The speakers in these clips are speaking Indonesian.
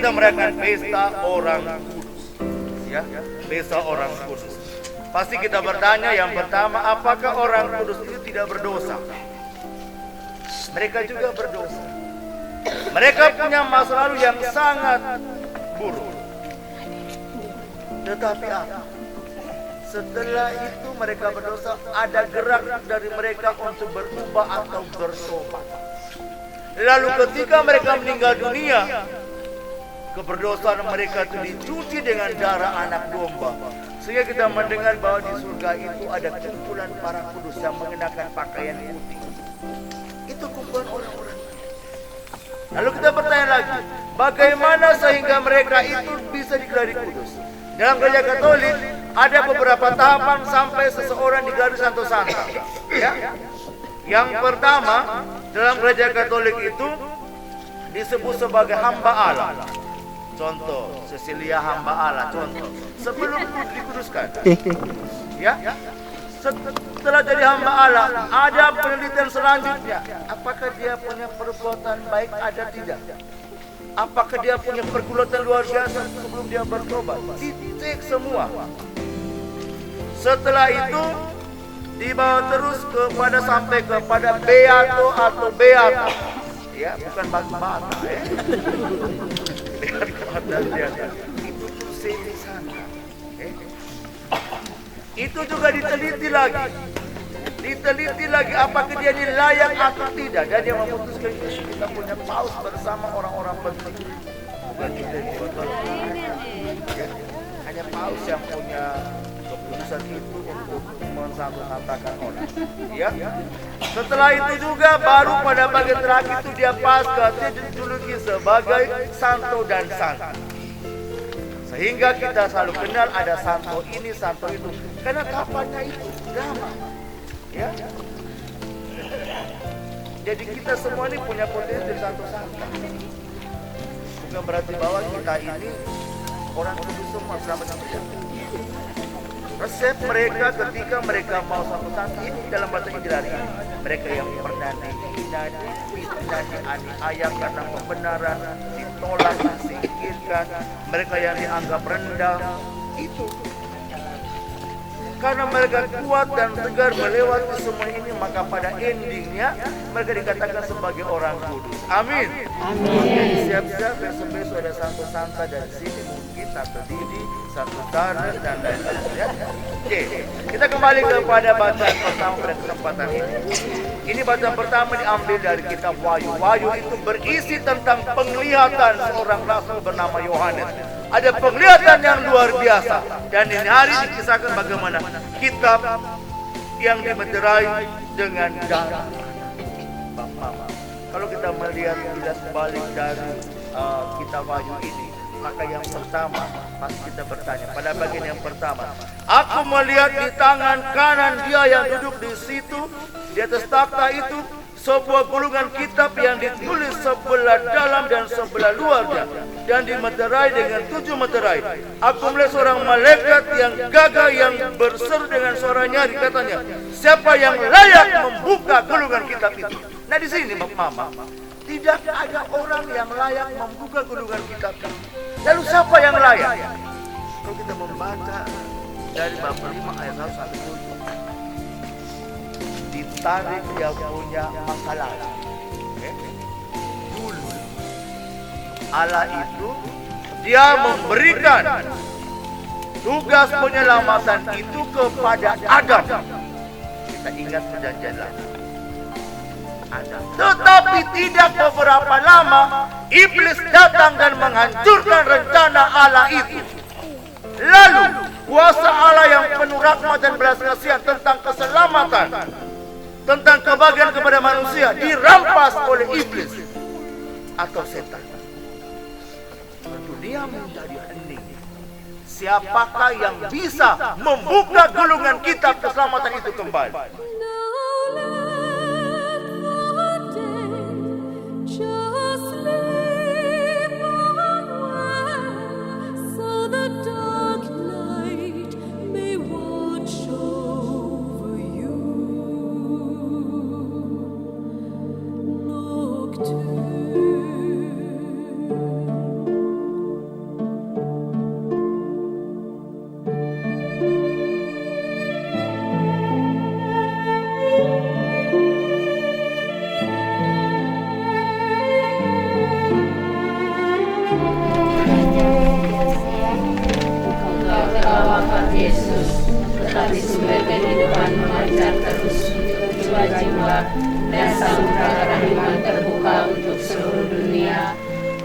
kita merayakan pesta orang kudus. Ya, pesta orang kudus. Pasti kita bertanya yang pertama, apakah orang kudus itu tidak berdosa? Mereka juga berdosa. Mereka punya masa lalu yang sangat buruk. Tetapi apa? Setelah itu mereka berdosa, ada gerak dari mereka untuk berubah atau bertobat. Lalu ketika mereka meninggal dunia, keberdosaan mereka itu dicuci dengan darah anak domba. Sehingga kita mendengar bahwa di surga itu ada kumpulan para kudus yang mengenakan pakaian putih. Itu kumpulan orang-orang. Lalu kita bertanya lagi, bagaimana sehingga mereka itu bisa digelari kudus? Dalam gereja Katolik ada beberapa tahapan sampai seseorang digelari Santo Santa. Ya? Yang pertama, dalam gereja Katolik itu disebut sebagai hamba Allah. Contoh, Cecilia hamba Allah, contoh. Sebelum dikuduskan. Ya? Setelah jadi hamba Allah, ada penelitian selanjutnya. Apakah dia punya perbuatan baik ada tidak? Apakah dia punya pergulatan luar biasa sebelum dia bertobat? Dicek semua. Setelah itu dibawa terus sampai kepada beato atau beata. Ya, bukan batu-bata ya. Itu semi sana. Itu juga diteliti lagi apakah dia ini layak atau tidak, dan dia memutuskan kita punya paus bersama orang-orang penting. Bukan kita ini betul. Ya, hanya paus yang punya keputusan itu untuk mensatu-satakan orang. Ya. Setelah itu juga baru pada bagian terakhir itu dia pasca, dia dijuluki sebagai santo dan santi. Sehingga kita selalu kenal ada santo ini, santo itu. Karena kapannya itu lama. Ya. Jadi kita semua ini punya potensi dari santo santa. Bukan berarti bahwa kita ini orang kudus semua sama-sama. Resep mereka ketika mereka mau santo santa ini dalam bahasa Injilani. Mereka yang pernah dihina, difitnah, dianiaya karena kebenaran, ditolak, disingkirkan, mereka yang dianggap rendah, itu. Karena mereka kuat dan tegar melewati semua ini, maka pada endingnya mereka dikatakan sebagai orang kudus. Amin. Amin. Siap-siap besok-besok ada santo santa dari sini, mungkin Tante Didi, Santo Darnes dan lain-lain. Ya. Oke, kita kembali kepada bacaan pertama pada kesempatan ini. Ini bacaan pertama diambil dari kitab Wahyu. Wahyu itu berisi tentang penglihatan seorang rasul bernama Yohanes. Ada penglihatan yang luar biasa. Dan ini hari dikisahkan bagaimana kitab yang dimeterai dengan darah. Kalau kita melihat kilas balik dari kitab Wahyu ini, maka yang pertama pasti kita bertanya pada bagian yang pertama, aku melihat di tangan kanan dia yang duduk di situ, di atas takhta itu, sebuah gulungan kitab yang ditulis sebelah dalam dan sebelah luarnya dan dimeterai dengan 7 meterai. Aku melihat seorang malaikat yang gagah yang berseru dengan suara nyaring, katanya, siapa yang layak membuka gulungan kitab itu? Nah di sini Mama, tidak ada orang yang layak membuka gulungan kitab itu. Lalu siapa yang layak? Kalau kita membaca dari bab 5 ayat 1 sampai 7, ditarik dia punya masalah. Dulu Allah itu dia memberikan tugas penyelamatan itu kepada Adam. Kita ingat perjanjian lama. Tetapi tidak beberapa lama iblis datang dan menghancurkan rencana Allah itu. Lalu kuasa Allah yang penuh rahmat dan belas kasihan tentang keselamatan, tentang kebahagiaan kepada manusia dirampas oleh iblis atau setan. Dunia menjadi hening. Siapakah yang bisa membuka gulungan kitab keselamatan itu kembali? dan samudra kerahiman terbuka untuk seluruh dunia.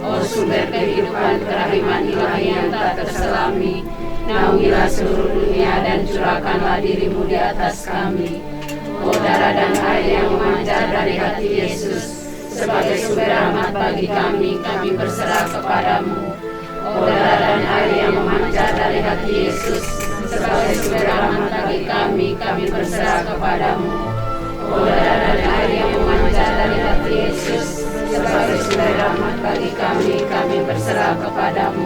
Oh sumber kehidupan kerahiman ilahi yang tak terselami, naungilah seluruh dunia dan curahkanlah dirimu di atas kami. Oh darah dan air yang memancar dari hati Yesus, sebagai sumber rahmat bagi kami berserah kepadamu. Oh darah dan air yang memancar dari hati Yesus, sebagai sumber rahmat bagi kami berserah kepadamu. Oh darah dan air yang memancar dari hati Yesus, sebagai sumber rahmat bagi kami berserah kepadamu.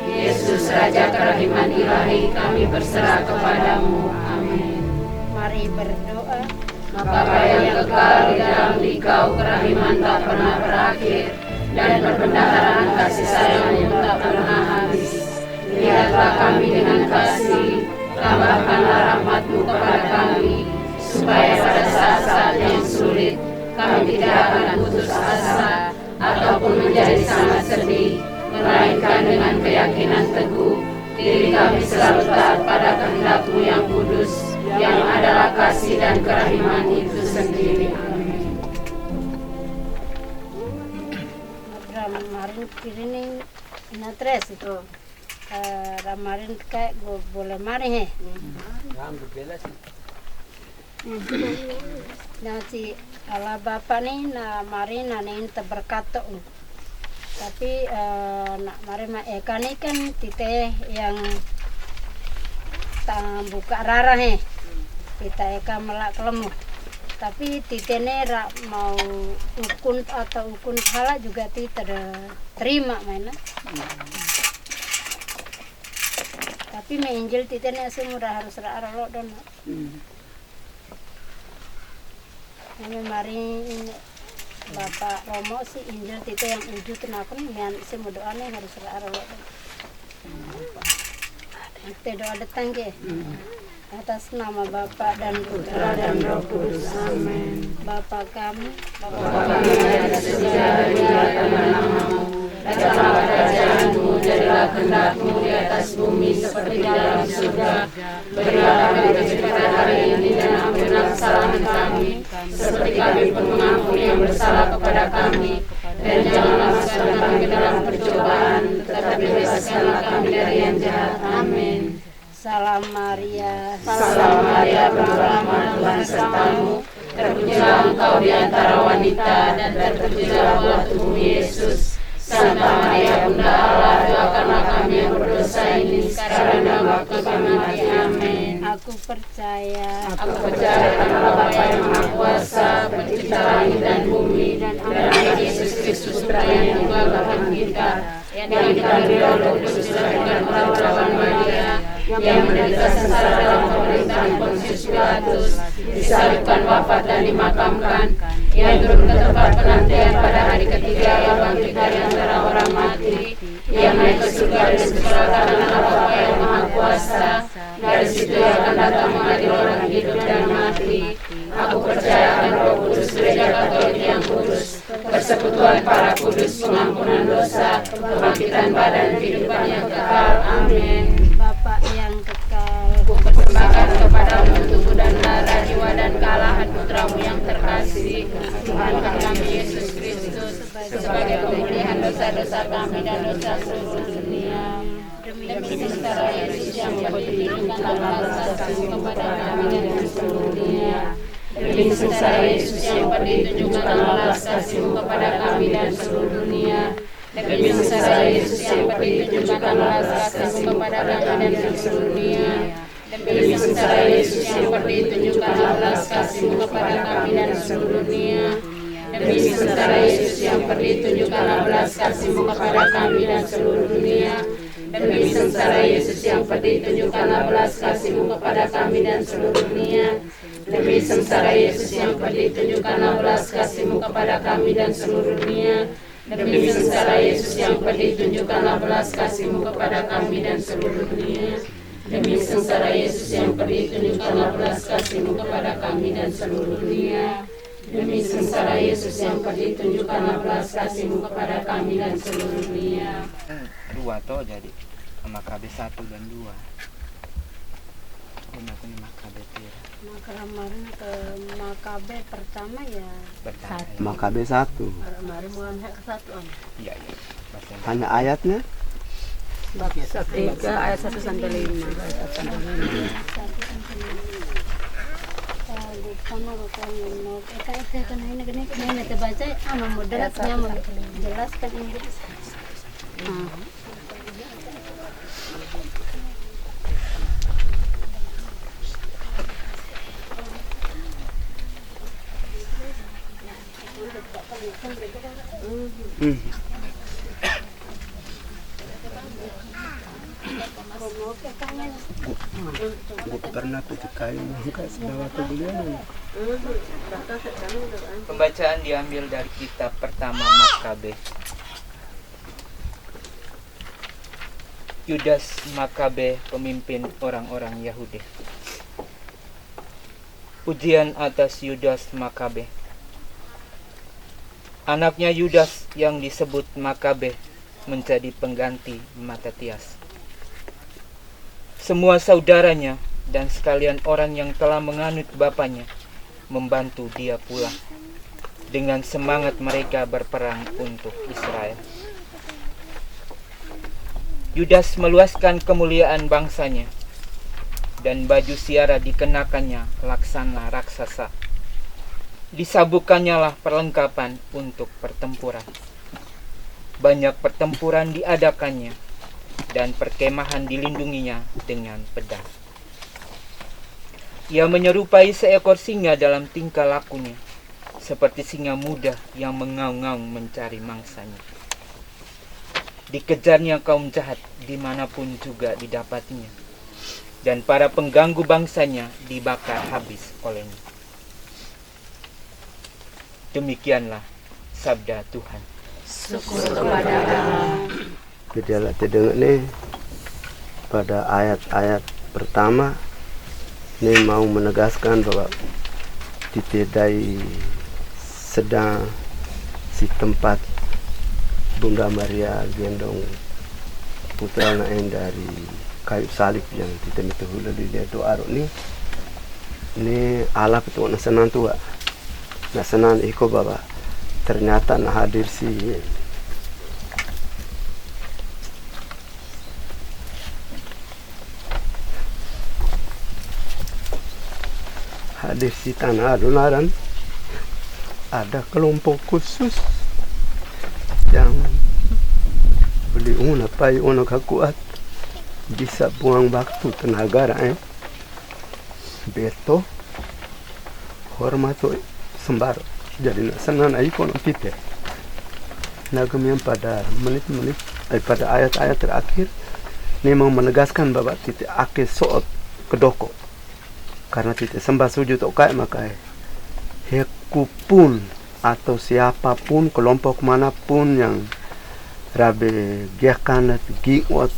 Yesus Raja kerahiman ilahi, kami berserah kepadamu. Amin. Mari berdoa. Bapa yang kekal di dalam Dikau kerahiman tak pernah berakhir, dan perbendaharaan kasih sayang yang tak pernah habis. Lihatlah kami dengan kasih, tambahkanlah rahmat-Mu kepada kami, supaya pada saat-saat yang sulit kami tidak akan putus asa ataupun menjadi sangat sedih, melainkan dengan keyakinan teguh diri kami selalu taat pada kehendak-Mu yang kudus, yang adalah kasih dan kerahiman itu sendiri. Amin. Ramarin kirining inatres itu. Ramarin kayak boleh mari he. Nanti ala bapak nih na mari nanin terberkato. Tapi nak mari ma Eka nih kan tite yang buka rara he. Kita Eka melak kelemu. Tapi titene mau ukun atau ukun hala juga terima mana. Tapi menginjil titene semua harus raro don. Kami mari Bapak Romo si injil tite yang uju tenaku nih yang semua doanya harus raro don. Kita doa datang ke. Atas nama Bapa dan Putra dan Roh Kudus. Amin. Bapa kami, yang di surga, dimuliakanlah nama-Mu. Datanglah kerajaan-Mu, jadilah kehendak-Mu di atas bumi seperti di dalam surga. Berilah kami rezeki pada hari ini dan ampunilah kesalahan kami, seperti kami pun mengampuni yang bersalah kepada kami. Dan janganlah masukkan kami ke dalam percobaan, tetapi bebaskanlah kami dari yang jahat. Amin. Salam Maria, Salam Maria, penuh rahmat, Tuhan sertamu. Terpujilah engkau di antara wanita, dan terpujilah buah tubuh Yesus. Santa Maria Bunda Allah, doakanlah kami yang berdosa ini sekarang dan waktu kami mati. Amin. aku percaya Aku percaya kepada Bapa yang Maha Kuasa, Pencipta langit dan bumi, dan anak Yesus Kristus Putra yang Tuhan kita, yang dikandung oleh Roh Kudus dan perawan Maria, yang menderita sengsara dalam pemerintahan Pontius Pilatus, disalibkan, wafat dan dimakamkan, yang turun ke tempat penantian pada hari ketiga, yang bangkit dari antara orang mati, yang naik ke surga dan sebelah kanan Allah Bapa yang Maha Kuasa. Dari situ ia akan datang mengadili orang hidup dan mati. Aku percaya akan Roh Kudus, Gereja Katolik yang kudus, persekutuan para kudus, pengampunan dosa, kebangkitan badan, kehidupan yang kekal. Amin. Bapak yang kekal, Kupersembahkan kepadamu tubuh dan darah, jiwa dan kalahan Putramu yang terkasih, Tuhan kami Yesus Kristus, sebagai pemulihan dosa-dosa kami dan dosa seluruh dunia. Demi sengsara Yesus yang bertindak belas kasih kepada kami dan seluruh dunia. Demi sengsara Yesus yang ditunjukkan belas kasih-Mu kepada kami dan seluruh dunia. Demi sengsara Yesus yang ditunjukkan belas kasih kepada kami dan seluruh dunia. Demi sengsara Yesus yang ditunjukkan belas kasih-Mu kepada kami dan seluruh dunia. Demi sengsara Yesus yang ditunjukkan belas kasih-Mu kepada kami dan seluruh dunia. Demi sengsara Yesus yang ditunjukkan belas kasih-Mu kepada kami dan seluruh dunia. Demi sengsara Yesus yang ditunjukkan belas kasih-Mu kepada kami dan seluruh dunia. Demi sengsara Yesus yang ditunjukkan belas kasih-Mu kepada kami dan seluruh dunia. Demi sengsara Yesus yang ditunjukkan belas kasih-Mu kepada kami dan seluruh dunia. Demi sengsara Yesus yang ditunjukkan belas kasih-Mu kepada kami dan seluruh dunia. Dua toh jadi sama KB 1 dan 2. Kemarin ke Makabe pertama ya Makabe 1. kemarin mulai ke 1 Iya. Hanya ayatnya. bab 3 ayat 1 sampai 5. Moderatnya menjelaskan Inggris. Pernah kayu sebawa beliau. Pembacaan diambil dari kitab pertama Makabe. Yudas Makabe, pemimpin orang-orang Yahudi. Pujian atas Yudas Makabe. Anaknya Yudas yang disebut Makabe menjadi pengganti Matatias. Semua saudaranya dan sekalian orang yang telah menganut bapaknya membantu dia pulang. Dengan semangat mereka berperang untuk Israel. Yudas meluaskan kemuliaan bangsanya, dan baju siara dikenakannya laksana raksasa. Disabukkannya lah perlengkapan untuk pertempuran. Banyak pertempuran diadakannya, dan perkemahan dilindunginya dengan pedang. Ia menyerupai seekor singa dalam tingkah lakunya, seperti singa muda yang mengaung-ngaung mencari mangsanya. Dikejarnya kaum jahat dimanapun juga didapatinya, dan para pengganggu bangsanya dibakar habis olehnya. Demikianlah sabda Tuhan. Syukur kepada Allah. Kita dengar nih pada ayat-ayat pertama ini mau menegaskan bahwa ditedai sedang si tempat Bunda Maria gendong putra naen dari kayu salib yang ditemitu hula di doa ini Allah itu nasenan tua nasenan iko baba ternyata nah hadir si tanah adonaran ada kelompok khusus yang beli pai kakuat bisa buang waktu tenaga beto hormat sembar jadi senang ikon kita nagam yang pada menit-menit pada ayat-ayat terakhir ini mau menegaskan bahwa titik ake soot kedoko karena titik sembah sujud okai makai heku pun atau siapapun kelompok manapun yang rabe giakan giot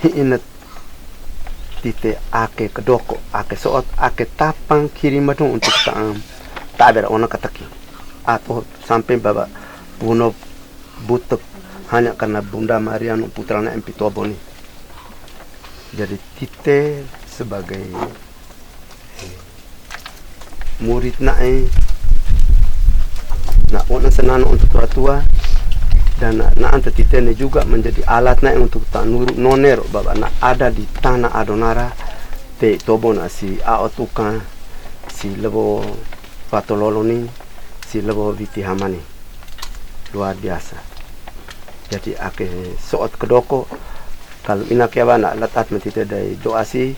hiinat tite ake kedoko ake soot ake tapang kiri madung untuk tak ada ona kataki atau sampai baba bunuh butuh hanya karena Bunda Maria putranya empitobo nih. Jadi tite sebagai murid nah orang senang untuk tua-tua dan ante titene juga menjadi alat untuk tanuru noner baba ada di tanah Adonara te tobo si aotuka si lebo patololoni si lebo viti hamani luar biasa. Jadi ake soot kedoko kalau inak ya bana letat mentite dari doa si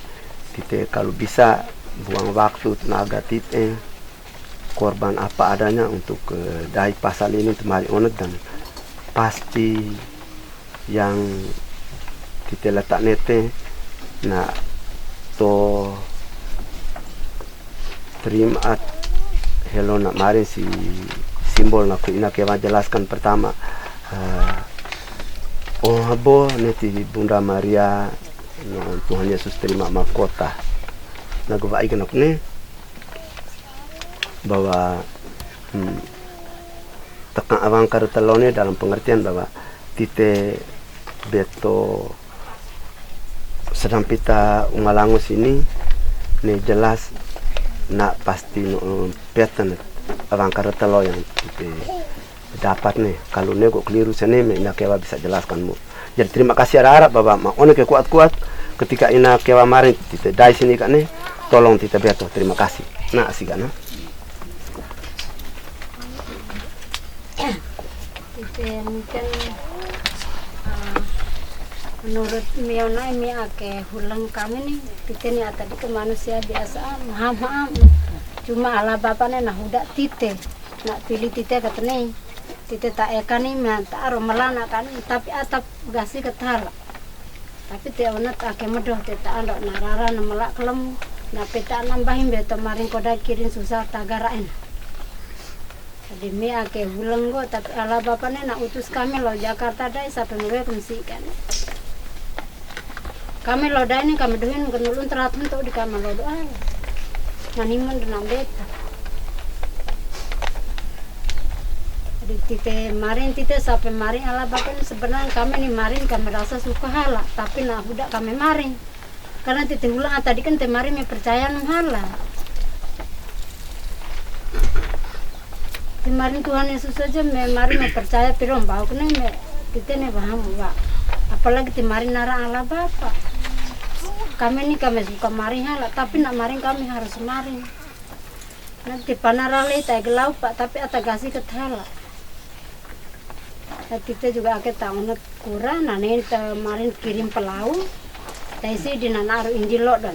tite kalau bisa buang waktu tenaga tite korban apa adanya untuk dari pasal ini temali onet dan pasti yang kita letak nete nah to terima hello nak mari si simbol nak ina kewa jelaskan pertama habo neti Bunda Maria Tuhan Yesus terima mahkota nah gua ikan aku nih bahwa tekan awang karutalone dalam pengertian bahwa tite beto sedang pita ungalangus ini nih jelas nak pasti peten abang karetelo yang dapat nih. Kalau nego keliru sini ina kewa bisa jelaskan mu. Jadi terima kasih harap bapak mak one ke kuat-kuat ketika ina kewa marin tite dai sini kan nih tolong tite beto terima kasih. Nah sih kan. Mungkin menurut Miona ini hulang kami nih tite nih tadi ke manusia biasa maaf cuma ala bapaknya nah udah tite nak pilih tite katanya tite tak eka nih minta romelana kan tapi atap gasi ketala tapi teh unat ake medoh tete andok narara namelak kelem nah peta nambahin beto maring koda kirim susah tagarain. Jadi mi ake hulang go tapi ala bapaknya nak utus kami lo Jakarta dai sampai mereka kan. Kami lo dai ini kami dohin kenulun teratun tuh di kamar lo doa. Naniman dengan beta. Jadi tite marin tite sampai marin ala bapaknya sebenarnya kami nih marin kami rasa suka hala tapi nah udah kami marin. Karena tite hulang tadi kan tite marin me percaya nung hala. Kemarin Tuhan Yesus saja mari percaya pirong bau kena kita nih paham enggak apalagi kemarin nara ala Bapa kami ini kami suka mari hala tapi nak maring kami harus maring nanti panarale tak gelau Pak tapi atagasi kethala kita juga akan tahu nak kurang nane kemarin kirim pelau taisi di nanaru Injil lo dan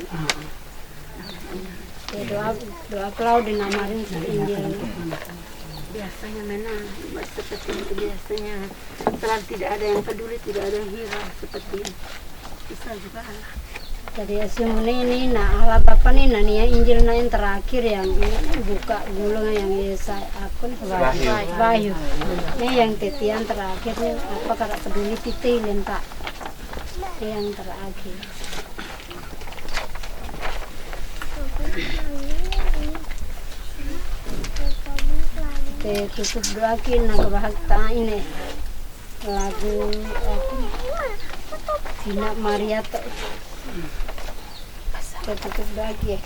doa pelau di namarin Injil biasanya mana seperti itu biasanya selalu tidak ada yang peduli tidak ada yang hirau seperti itu bisa juga Allah jadi asyumune ini nah Allah Bapa nih nania Injil yang terakhir yang buka gulung yang Yesaya akun Wahyu ini yang titian terakhir nih apa karena peduli titilin Pak yang terakhir tutup doa kina kebahagiaan ini lagu Tina Maria tutup doa ya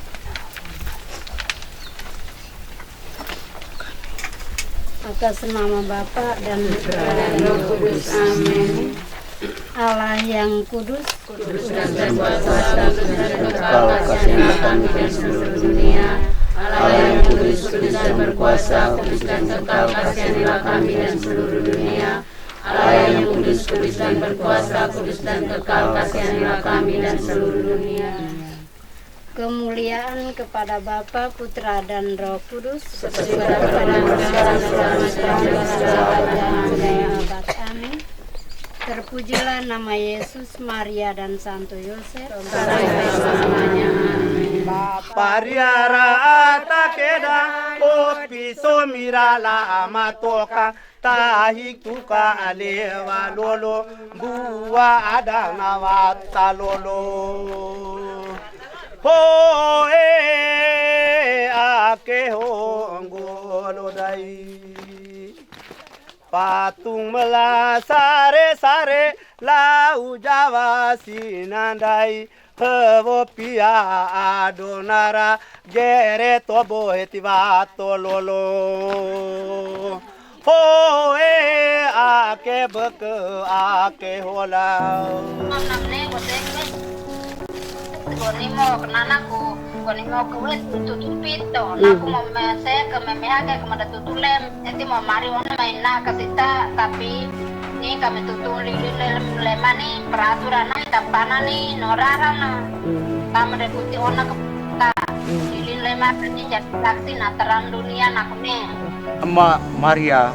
atas nama Bapa dan Roh Kudus amin. Allah yang kudus dan berkuasa dan kekal kasihan kami dan seluruh dunia. Allah yang kudus dan berkuasa, kudus dan kekal, kasianilah kami dan seluruh dunia. Allah yang kudus dan berkuasa, kudus dan kekal, kasianilah kami dan seluruh dunia. Kemuliaan kepada Bapa, Putra dan Roh Kudus, seperti pada sekarang dan abad. Amin. Terpujilah nama Yesus, Maria dan Santo Yosef. selamanya. Pariara atakeda opiso mirala amatoka tahik tuka alewa lolo buwa adana wata lolo ho ake hongolo dai patung mela sare lau Jawa sinandai Hevo pia adonara gere tobo etivato lolo ho ake beke ake hola Namne koni mo kenanaku koni mo kulit tutup pito naku mau saya ke memehaga kemada tutulem nanti mau mari wana maina kasita tapi ini kami tutul lemani peraturan nih tapana nih norarana kami deputi ona ke lilin lemar ini jadi saksi terang dunia naku nih Emak Maria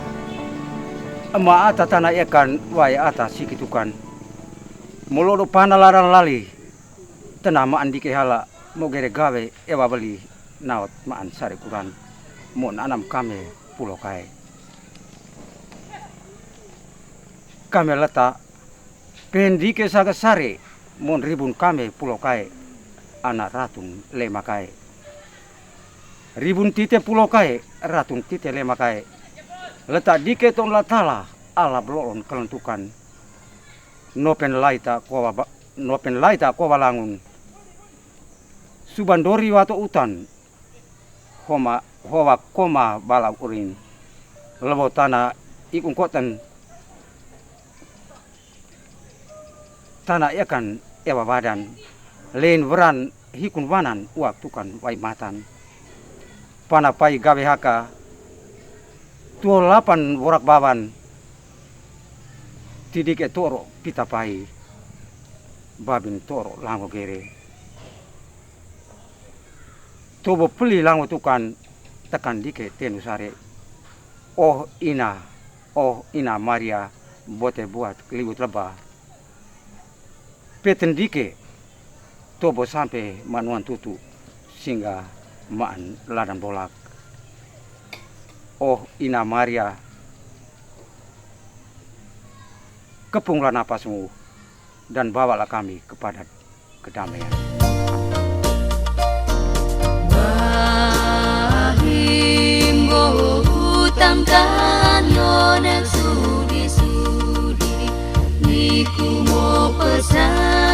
emak ata tanah ikan wai atas sikitukan mulu panalaran lali tenama andi kehala mau gere gawe ewa beli naot maan sari kuran mon anam kami pulau kai kami letak pendike saga sari mon ribun kami pulau kai anak ratun lema kai ribun tite pulau kai ratun tite lema kai letak dike ton latala ala blolon kelentukan nopen laita kowa nopen laita ko walangun. Subandori wato utan. Hoa koma bala urin. Lebo tanah ikung kotan. Tanah ikan ewa badan. Len beran hikun wanan uak tukan wai matan. Panapai gawe haka. 28 borak baban. Tidik toro pita pai. Babin toro lango gere. Tobo peli lango tukan tekan dike tenusare. Oh ina Maria bote buat keliwut lebah. Peten dike tobo sampai manuan tutu sehingga maan ladang bolak. Oh ina Maria, kepunglah napasmu dan bawalah kami kepada kedamaian. Bahimbo utangkan yonek sudi-sudi, niku mau pesan